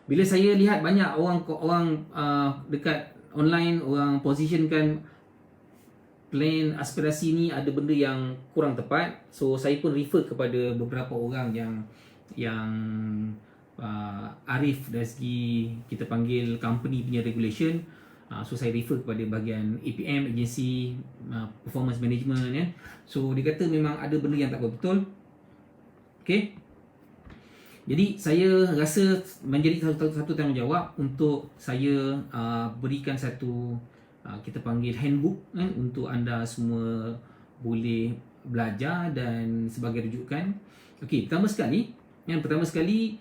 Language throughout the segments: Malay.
bila saya lihat banyak orang dekat online, orang positionkan plan aspirasi ni ada benda yang kurang tepat, so saya pun refer kepada beberapa orang yang arif dari segi kita panggil company punya regulation. So saya refer kepada bahagian APM, agency performance management ya. So dia kata memang ada benda yang tak betul. Okey. Jadi saya rasa menjadi satu tanggungjawab untuk saya berikan satu kita panggil handbook kan, untuk anda semua boleh belajar dan sebagai rujukan. Okey, pertama sekali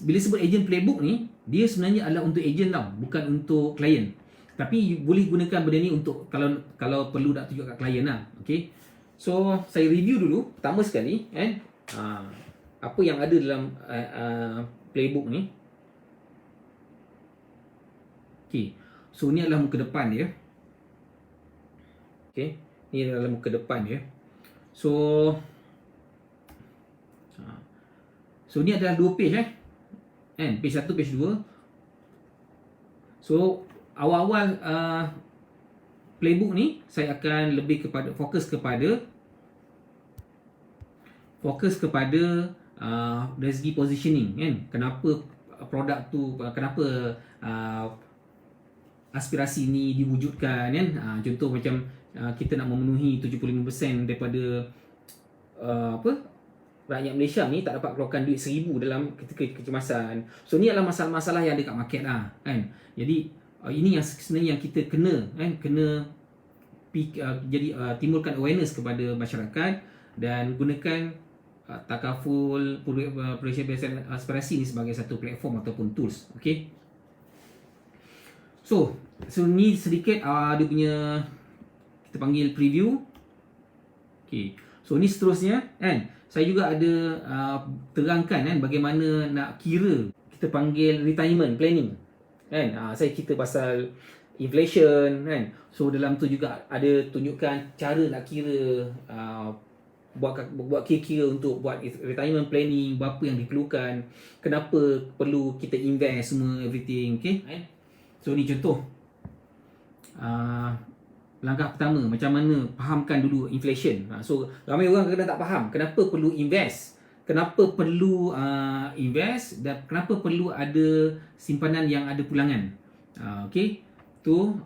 bila sebut agent playbook ni, dia sebenarnya adalah untuk agent tau, bukan untuk klien. Tapi boleh gunakan benda ni untuk kalau perlu nak tunjuk kat klien lah. Okey. So saya review dulu pertama sekali kan, apa yang ada dalam playbook ni. Okey. So ni adalah muka depan dia. Okey. Ni adalah muka depan dia. So ni adalah 2 page kan, page 1, page 2. So awal-awal playbook ni saya akan lebih kepada fokus kepada dari segi positioning kan, kenapa produk tu, kenapa aspirasi ni diwujudkan kan. Contoh macam kita nak memenuhi 75% daripada rakyat Malaysia ni tak dapat keluarkan duit 1,000 dalam ketika kecemasan. So ni adalah masalah-masalah yang ada kat market lah kan. Jadi ini yang sebenarnya yang kita kena timbulkan awareness kepada masyarakat dan gunakan takaful Prudential aspirasi ni sebagai satu platform ataupun tools. Okey. So ni sedikit dia punya kita panggil preview. Okey. So ni seterusnya kan, saya juga ada terangkan kan bagaimana nak kira, kita panggil retirement planning kan. Saya cerita pasal inflation kan. So dalam tu juga ada tunjukkan cara nak kira, buat kira-kira untuk buat retirement planning, berapa yang diperlukan, kenapa perlu kita invest semua, everything. Okay. So ni contoh langkah pertama, macam mana fahamkan dulu inflation. So ramai orang kadang tak faham kenapa perlu invest, kenapa perlu invest dan kenapa perlu ada simpanan yang ada pulangan. Okey, tu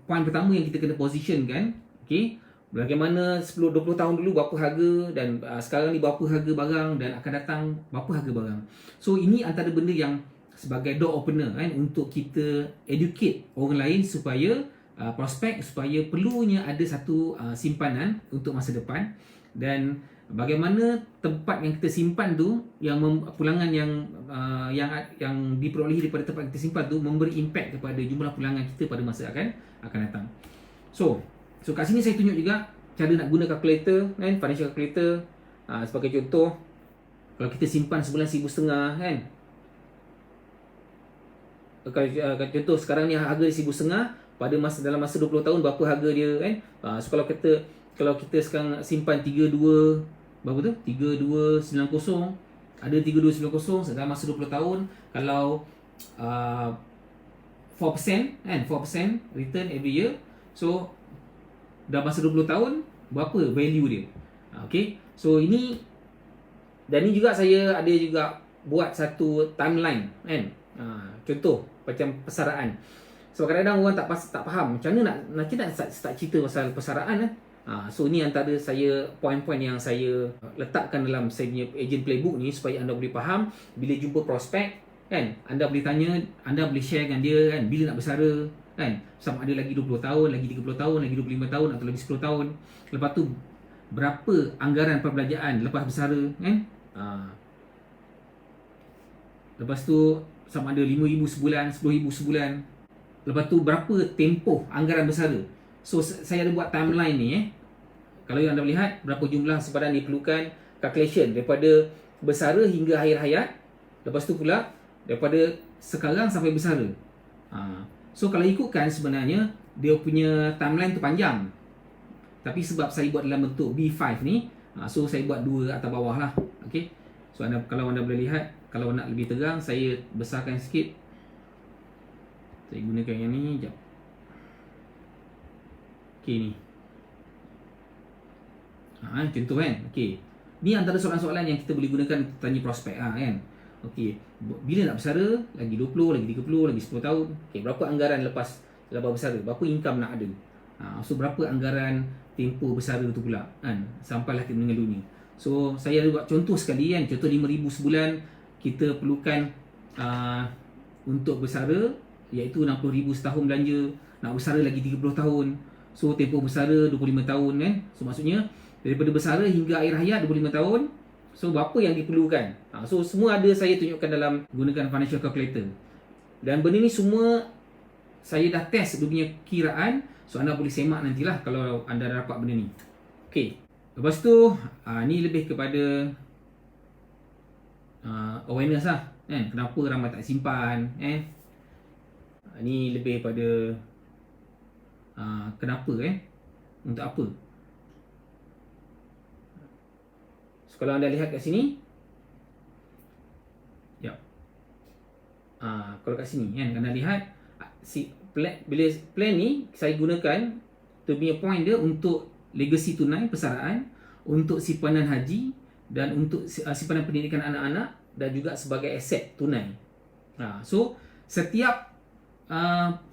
poin pertama yang kita kena position kan. Okey, bagaimana 10-20 tahun dulu berapa harga dan sekarang ni berapa harga barang dan akan datang berapa harga barang. So ini antara benda yang sebagai door opener kan, untuk kita educate orang lain supaya prospek, supaya perlunya ada satu simpanan untuk masa depan, dan bagaimana tempat yang kita simpan tu, yang pulangan yang diperolehi daripada tempat kita simpan tu memberi impact kepada jumlah pulangan kita pada masa akan datang. So kat sini saya tunjuk juga cara nak guna kalkulator kan, financial calculator. Sebagai contoh, kalau kita simpan sebulan 1,500 kan, contoh sekarang ni harga 1,500, pada dalam masa 20 tahun berapa harga dia kan. So kalau kita sekarang simpan 32 berapa tu? 3290, ada 3290 dalam masa 20 tahun, kalau 4% kan, 4% return every year. So dalam masa 20 tahun berapa value dia. Okay. So ini, dan ni juga saya ada juga buat satu timeline kan. Contoh macam persaraan. So kadang-kadang orang tak faham macam mana nak start cerita pasal persaraan kan. So ni antara saya poin-poin yang saya letakkan dalam saya punya agent playbook ni, supaya anda boleh faham bila jumpa prospek kan, anda boleh tanya, anda boleh share dengan dia kan, bila nak bersara kan, sama ada lagi 20 tahun, lagi 30 tahun, lagi 25 tahun atau lagi 10 tahun. Lepas tu berapa anggaran perbelanjaan lepas bersara kan. Lepas tu sama ada 5,000 sebulan, 10,000 sebulan. Lepas tu berapa tempoh anggaran bersara. So saya ada buat timeline ni Kalau anda melihat berapa jumlah simpanan diperlukan, calculation daripada bersara hingga akhir hayat. Lepas tu pula daripada sekarang sampai bersara. So kalau ikutkan sebenarnya dia punya timeline tu panjang. Tapi sebab saya buat dalam bentuk B5 ni, so saya buat dua atas bawah lah. Okay. So kalau anda boleh lihat Kalau nak lebih terang, saya besarkan sikit. Saya gunakan yang ni. Sekejap. Okey ni. Contoh kan. Okey. Ni antara soalan-soalan yang kita boleh gunakan untuk tanya prospek kan. Okey. Bila nak bersara? Lagi 20, lagi 30, lagi 10 tahun. Okey, berapa anggaran lepas bersara? Berapa income nak ada? So berapa anggaran tempoh bersara tu pula kan, sampailah kita meninggal dunia. So saya ada buat contoh sekali kan, contoh 5,000 sebulan kita perlukan untuk bersara, iaitu 60,000 setahun belanja. Nak bersara lagi 30 tahun. So tempoh bersara 25 tahun kan. So maksudnya daripada bersara hingga akhir hayat 25 tahun. So berapa yang diperlukan? So semua ada saya tunjukkan dalam gunakan financial calculator. Dan benda ni semua saya dah test dia punya kiraan. So anda boleh semak nantilah kalau anda dah dapat benda ni. Okey. Lepas tu ni lebih kepada awareness lah kan. Kenapa ramai tak simpan ni lebih pada kenapa untuk apa. So kalau anda lihat kat sini, kalau kat sini kan anda lihat bila plan ni saya gunakan tu punya point dia untuk legacy tunai persaraan, untuk simpanan haji dan untuk simpanan pendidikan anak-anak dan juga sebagai aset tunai. So setiap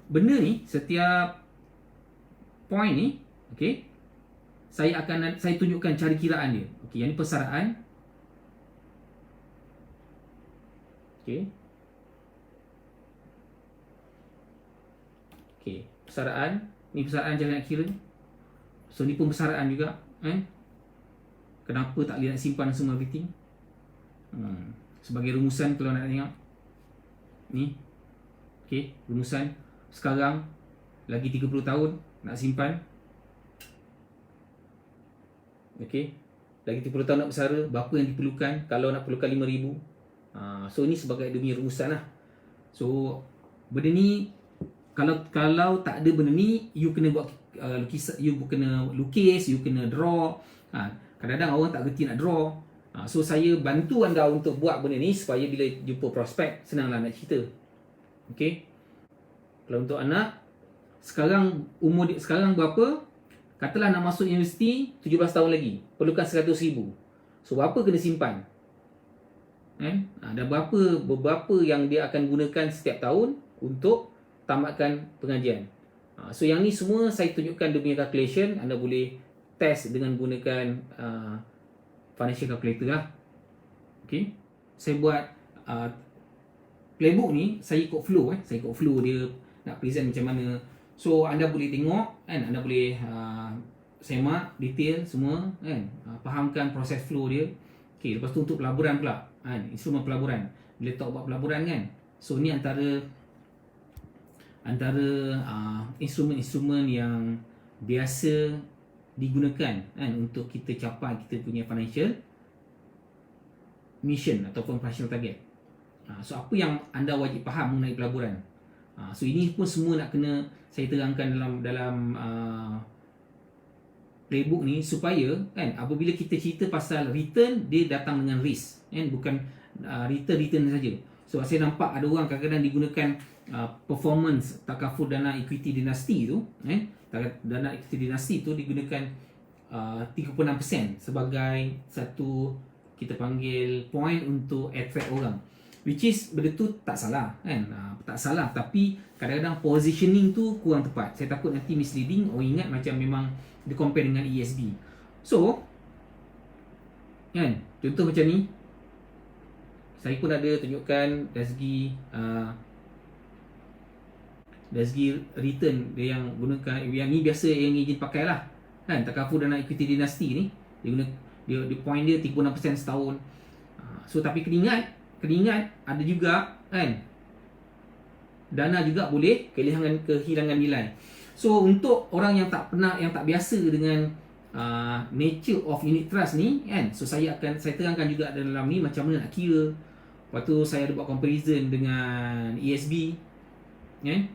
benda ni, setiap point ni, okey, saya tunjukkan cara kiraan dia. Okey, yang ni persaraan. Okey. Okey, persaraan. Ni persaraan cara nak kira. So ni pun persaraan juga Kenapa tak boleh nak simpan semua everything? Sebagai rumusan kalau nak tengok. Ni. Okey, rumusan. Sekarang lagi 30 tahun nak simpan. Okey. Lagi 30 tahun nak bersara, berapa yang diperlukan kalau nak perlukan 5,000. So ni sebagai dia punya rumusan lah. So benda ni kalau tak ada benda ni, you kena buat lukis, you kena lukis, you kena draw. Kadang-kadang orang tak kerti nak draw. So saya bantu anda untuk buat benda ni supaya bila jumpa prospek senanglah nak cerita. Okey. Kalau untuk anak, sekarang umur dia sekarang berapa? Katalah nak masuk universiti 17 tahun lagi, perlukan 100,000. So berapa kena simpan? Dan berapa yang dia akan gunakan setiap tahun untuk tamatkan pengajian. So yang ni semua saya tunjukkan dia punya calculation. Anda boleh test dengan gunakan financial calculator lah. Okay. Saya buat playbook ni, saya ikut flow. Saya ikut flow dia nak present macam mana. So anda boleh tengok kan, anda boleh semak detail semua kan, fahamkan proses flow dia. Okay, lepas tu untuk pelaburan pula kan, instrumen pelaburan. Bila tak buat pelaburan kan. So ni antara instrumen-instrumen yang biasa digunakan kan untuk kita capai kita punya financial mission ataupun financial target. So apa yang anda wajib faham mengenai pelaburan. So ini pun semua nak kena saya terangkan dalam playbook ni supaya kan apabila kita cerita pasal return, dia datang dengan risk kan, bukan return saja. So saya nampak ada orang kadang-kadang digunakan performance takaful dana equity dinasti tu dana equity dinasti tu digunakan 36% sebagai satu kita panggil point untuk attract orang, which is benda tu tak salah kan, tak salah, tapi kadang-kadang positioning tu kurang tepat. Saya takut nanti misleading, orang ingat macam memang dia compare dengan ESB. So kan, contoh macam ni saya pun ada tunjukkan dari segi return dia yang gunakan, yang ni biasa yang izin pakai lah kan, takaful dana equity dinasti ni dia guna dia point dia 36% setahun. So tapi kena ingat ada juga kan dana juga boleh kehilangan nilai. So untuk orang yang tak biasa dengan nature of unit trust ni kan, so saya terangkan juga dalam ni macam mana nak kira. Lepas tu saya ada buat comparison dengan ESB kan.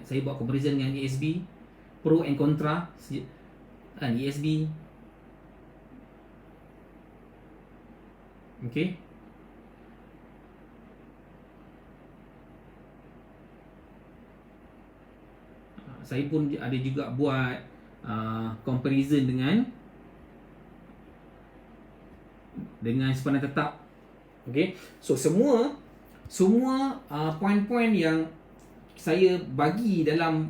Saya buat comparison dengan ESB, pro and contra kan ESB. Okey. saya pun ada juga buat comparison dengan simpanan tetap. Okay, so semua poin-poin yang saya bagi dalam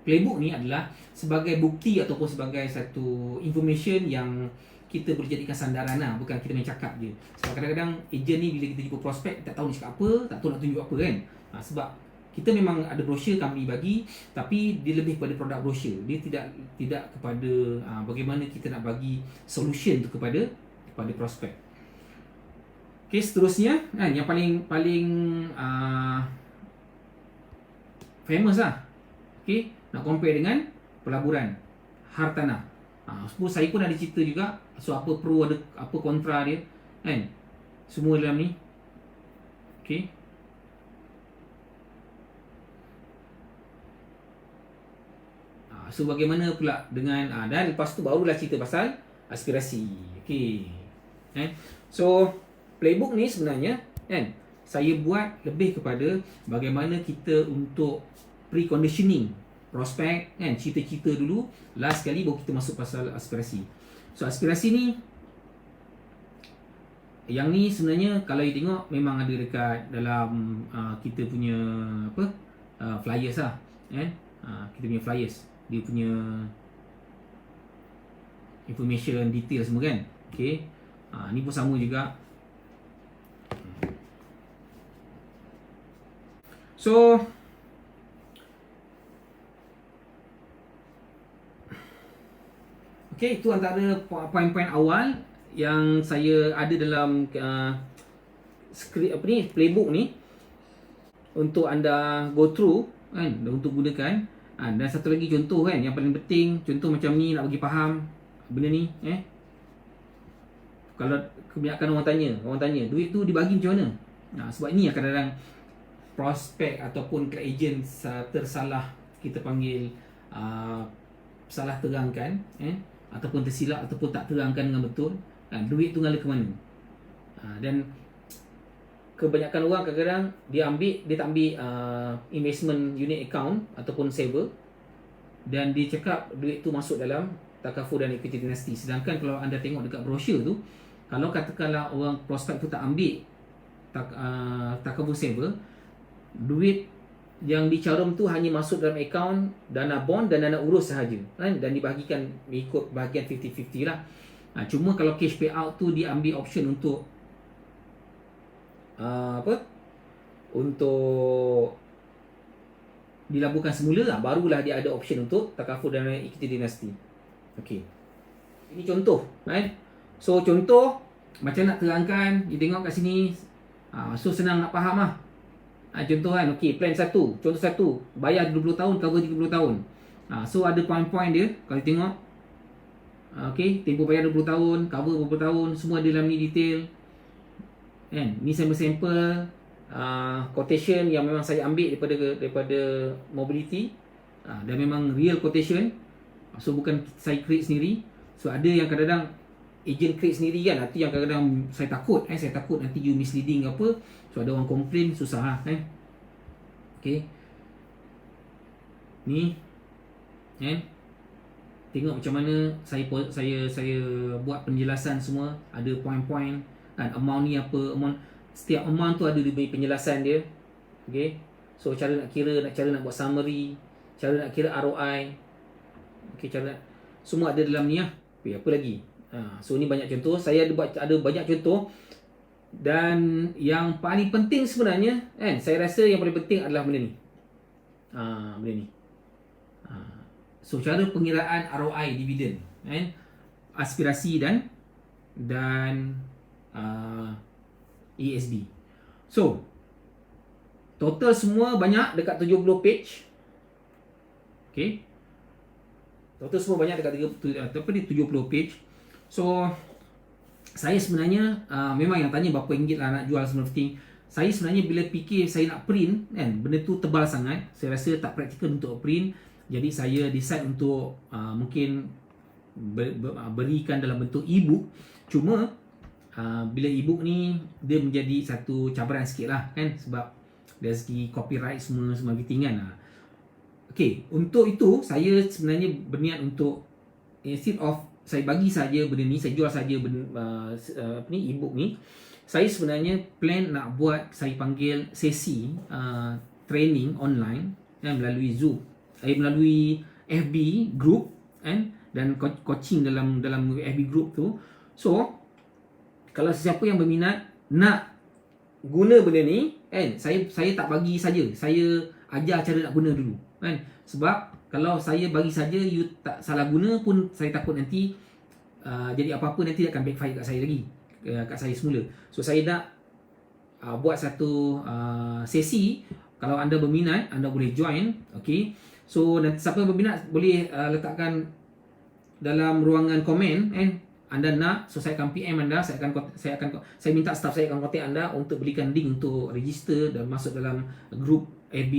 playbook ni adalah sebagai bukti ataupun sebagai satu information yang kita boleh jadikan sandaran lah, bukan kita main cakap je. Sebab kadang-kadang ejen ni bila kita jumpa prospek tak tahu nak cakap apa, tak tahu nak tunjuk apa kan. Sebab kita memang ada brochure company bagi, tapi dia lebih kepada produk brochure. Dia tidak kepada bagaimana kita nak bagi solution tu kepada prospek. Okey, seterusnya kan yang paling famous lah. Okey, nak compare dengan pelaburan hartanah. Suppose saya pun ada cerita juga. So apa pro, ada apa kontra dia kan, semua dalam ni. Okey, so bagaimana pula dengan dan lepas tu barulah cerita pasal aspirasi. Okey, so playbook ni sebenarnya kan saya buat lebih kepada bagaimana kita untuk pre-conditioning prospek kan, cita-cita dulu, last sekali baru kita masuk pasal aspirasi. So aspirasi ni, yang ni sebenarnya kalau you tengok memang ada dekat dalam kita punya flyers lah kan. Kita punya flyers, dia punya information detail semua kan. Okay, ni pun sama juga. So okay, itu antara poin-poin awal yang saya ada dalam skrip playbook ni untuk anda go through kan, untuk gunakan. Dan satu lagi contoh kan, yang paling penting, contoh macam ni nak bagi faham benda ni. Kalau kebanyakan orang tanya duit tu dibagi macam mana. Sebab ni kadang-kadang prospek ataupun agent tersalah, kita panggil salah terangkan ataupun tersilap ataupun tak terangkan dengan betul, duit tu ngalir ke mana. Dan kebanyakan orang kadang-kadang dia tak ambil investment unit account ataupun saver, dan dia cakap duit tu masuk dalam takaful dan equity dinasti. Sedangkan kalau anda tengok dekat brochure tu, kalau katakanlah orang prospek tu tak ambil takaful saver, duit yang dicarum tu hanya masuk dalam akaun dana bond dan dana urus sahaja kan, dan dibahagikan mengikut bahagian 50-50 lah. Cuma kalau cash payout tu diambil option untuk untuk dilaburkan semula, barulah dia ada option untuk takaful dan equity dinasti. Okey, ini contoh kan. So contoh macam nak terangkan, you tengok kat sini, so senang nak faham lah. Contoh kan, okey, plan 1, contoh 1, bayar 20 tahun, cover 30 tahun. So ada point-point dia, kalau tengok. Okey, tempoh bayar 20 tahun, cover berapa tahun, semua ada dalam ni detail. Kan, ni sampel-sampel quotation yang memang saya ambil daripada mobility. Dan memang real quotation. So bukan saya create sendiri. So ada yang kadang-kadang agent create sendiri kan, itu yang kadang-kadang saya takut nanti you misleading apa. So ada orang komplain, susah lah Okay, ni tengok macam mana saya buat penjelasan semua, ada point-point kan, amount ni apa, setiap amount tu ada penjelasan dia. Okay, so cara nak buat summary, cara nak kira ROI, okay, semua ada dalam ni lah. Okay, apa lagi? So ni banyak contoh, saya ada banyak contoh. Dan yang paling penting sebenarnya kan, saya rasa yang paling penting adalah benda ni. So cara pengiraan ROI dividen kan, aspirasi dan ESB. So total semua banyak dekat 70 page. Okay, total semua banyak dekat 70 page. So saya sebenarnya memang yang tanya berapa ringgit lah nak jual semua everything. Saya sebenarnya bila fikir saya nak print kan, benda tu tebal sangat, saya rasa tak praktikal untuk print. Jadi saya decide untuk mungkin berikan dalam bentuk e-book. Cuma bila e-book ni dia menjadi satu cabaran sikit lah kan, sebab dari segi copyright semua everything kan. Okay, untuk itu saya sebenarnya berniat untuk instead of saya bagi saja benda ni, saya jual saja e-book ni, saya sebenarnya plan nak buat, saya panggil sesi training online melalui Zoom, melalui FB group dan coaching dalam FB group tu. So kalau sesiapa yang berminat nak guna benda ni saya tak bagi saja, saya ajar cara nak guna dulu sebab kalau saya bagi saja you tak salah guna pun, saya takut nanti jadi apa-apa nanti akan backfire kat saya lagi, kat saya semula. So saya nak buat satu sesi. Kalau anda berminat, anda boleh join. Okay, so nanti siapa yang berminat boleh letakkan dalam ruangan komen anda nak, so saya akan PM anda, saya minta staff saya akan contact anda untuk berikan link untuk register dan masuk dalam group FB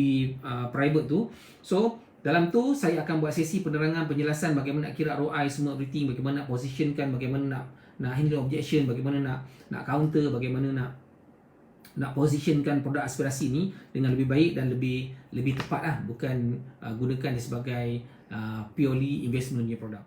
private tu. So dalam tu saya akan buat sesi penerangan, penjelasan bagaimana nak kira ROI, semua everything, bagaimana nak positionkan, bagaimana nak handle objection, bagaimana nak counter, bagaimana nak positionkan produk aspirasi ni dengan lebih baik dan lebih tepat lah, bukan gunakan dia sebagai purely investment punya produk.